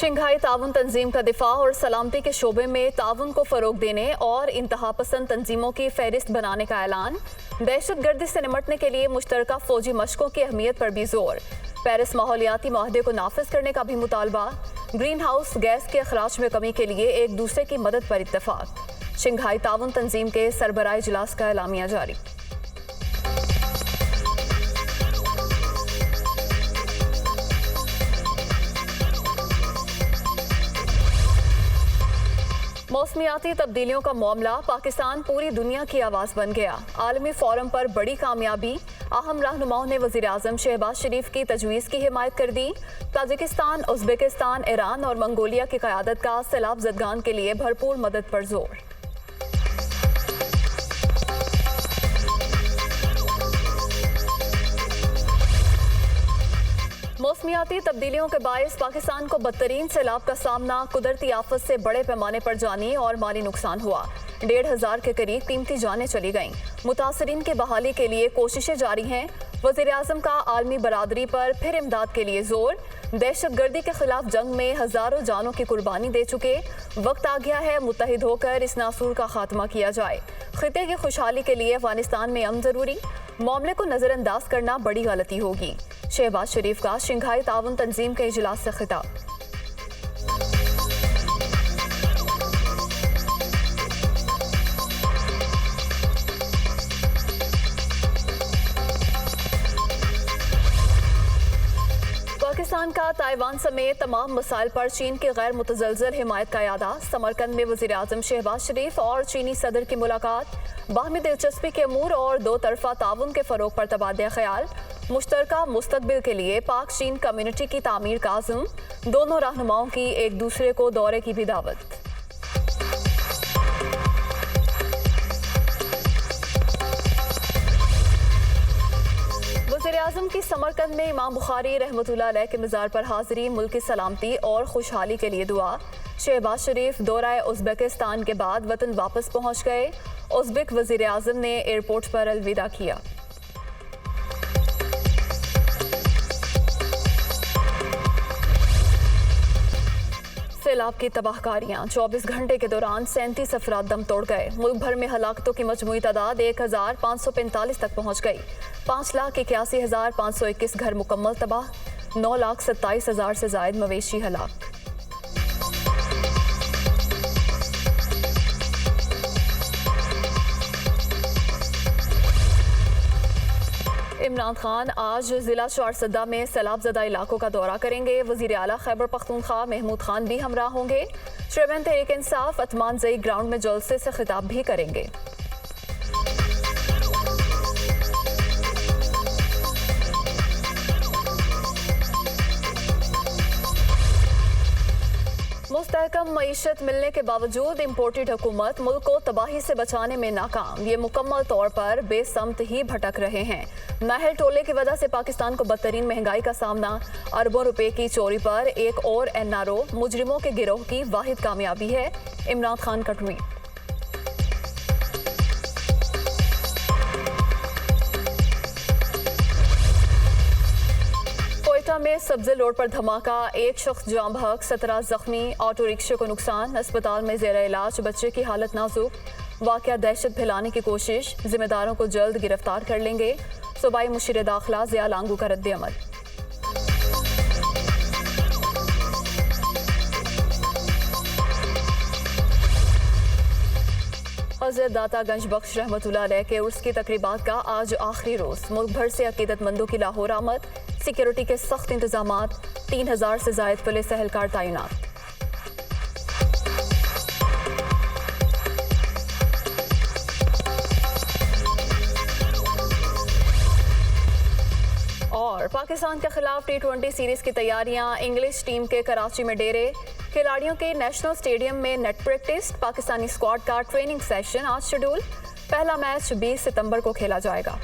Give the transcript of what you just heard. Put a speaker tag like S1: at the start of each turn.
S1: Shanghai ताउन तंजीम का दिफा और सलामती के शोबे में ताउन को फरोग देने और इंतहापसंद तंजीमों की फहरिस्त बनाने का ऐलान। दहशतगर्दी से निमटने के लिए मुश्तरका फौजी मशकों की अहमियत पर भी जोर। पेरिस माहौलियाती माहदे को नाफिज करने का भी मुतालबा। ग्रीन हाउस गैस के अखराज में कमी के लिए एक दूसरे की मदद पर इत्तफाक। शंघाई ताउन तंजीम के सरबराह इजलास का एलामिया जारी। मौसमियाती तब्दीलियों का मामला, पाकिस्तान पूरी दुनिया की आवाज़ बन गया। आलमी फोरम पर बड़ी कामयाबी। अहम रहनुमाओं ने वज़ीर आज़म शहबाज शरीफ की तजवीज़ की हिमायत कर दी। ताजिकिस्तान, उज़्बेकिस्तान, ईरान और मंगोलिया की क़यादत का सैलाब ज़दगान के लिए भरपूर मदद पर जोर। मौसमियाती तब्दीलियों के बायस पाकिस्तान को बदतरीन सैलाब का सामना। कुदरती आफत से बड़े पैमाने पर जानी और माली नुकसान हुआ। 1,500 के करीब कीमती जानें चली गईं। मुतासरीन की बहाली के लिए कोशिशें जारी हैं। वज़ीर आज़म का आलमी बरादरी पर फिर इमदाद के लिए जोर। दहशतगर्दी के खिलाफ जंग में हज़ारों जानों की कुर्बानी दे चुके। वक्त आ गया है मुत्तहिद होकर इस नासूर का खात्मा किया जाए। खिते की खुशहाली के लिए अफगानिस्तान में अमन ज़रूरी। मामले को नज़रअंदाज करना बड़ी गलती होगी। शहबाज शरीफ का शंघाई ताउन तंजीम के इजलास से खिताब। पाकिस्तान का ताइवान समेत तमाम मसाइल पर चीन की गैर मुतज़लज़ल हिमायत का यादा। समरकंद में वज़ीर आज़म शहबाज शरीफ और चीनी सदर की मुलाकात। बाहमी दिलचस्पी के अमूर और दो तरफ़ा ताउन के फ़रोग पर तबादला ख्याल। मुश्तरका मुस्तकबिल के लिए पाक चीन कम्युनिटी की तामीर का आज़म। दोनों रहनुमाओं की एक दूसरे को दौरे की भी दावत। वज़ीर आज़म की समरकंद में इमाम बुखारी रहमतुल्लाह अलैह के मज़ार पर हाज़री। मुल्क की सलामती और खुशहाली के लिए दुआ। शहबाज शरीफ दौरा उज़्बेकिस्तान के बाद वतन वापस पहुँच गए। उज़्बेक वज़ीर आज़म ने एयरपोर्ट पर अलविदा किया। सैलाब की तबाहकारियां। 24 घंटे के दौरान 37 अफराद दम तोड़ गए। मुल्क भर में हलाकतों की मजमूई तादाद 1,545 तक पहुँच गई। 5,81,521 घर मुकम्मल तबाह। 9,27,000 से जायद मवेशी हलाक। इमरान खान आज जिला चारसदा में सैलाबज़दा इलाकों का दौरा करेंगे। वज़ीर आला खैबर पख्तूनख्वा महमूद खान भी हमरा होंगे। चेयरमैन तहरीक इंसाफ अतमान ज़ई ग्राउंड में जलसे से खिताब भी करेंगे। मुस्तहकम मईशत मिलने के बावजूद इम्पोर्टेड हुकूमत मुल्क को तबाही से बचाने में नाकाम। ये मुकम्मल तौर पर बेसमत ही भटक रहे हैं। महल टोले की वजह से पाकिस्तान को बदतरीन महंगाई का सामना। अरबों रुपए की चोरी पर एक और NRO मुजरिमों के गिरोह की वाहिद कामयाबी है। इमरान खान का ट्वीट। कोयटा में सब्जी रोड पर धमाका। एक शख्स जाम बहक, 17 जख्मी। ऑटो रिक्शे को नुकसान। अस्पताल में ज़ेर इलाज बच्चे की हालत नाजुक। वाक़या दहशत फैलाने की कोशिश। जिम्मेदारों को जल्द गिरफ्तार कर लेंगे। सूबाई मुशीर दाखिला ज़िया लांगू का रद्द अमल। हज़रत दाता गंज बख्श रहमतुल्लाह अलैह के उर्स की तकरीबात का आज आखिरी रोज़। मुल्क भर से अकीदतमंदों की लाहौर आमद। सिक्योरिटी के सख्त इंतजामात। 3,000 से जायद पुलिस एहलकार तैनात। और पाकिस्तान के खिलाफ T20 सीरीज की तैयारियां। इंग्लिश टीम के कराची में डेरे। खिलाड़ियों के नेशनल स्टेडियम में नेट प्रैक्टिस। पाकिस्तानी स्क्वाड का ट्रेनिंग सेशन आज शेड्यूल। पहला मैच 20 सितंबर को खेला जाएगा।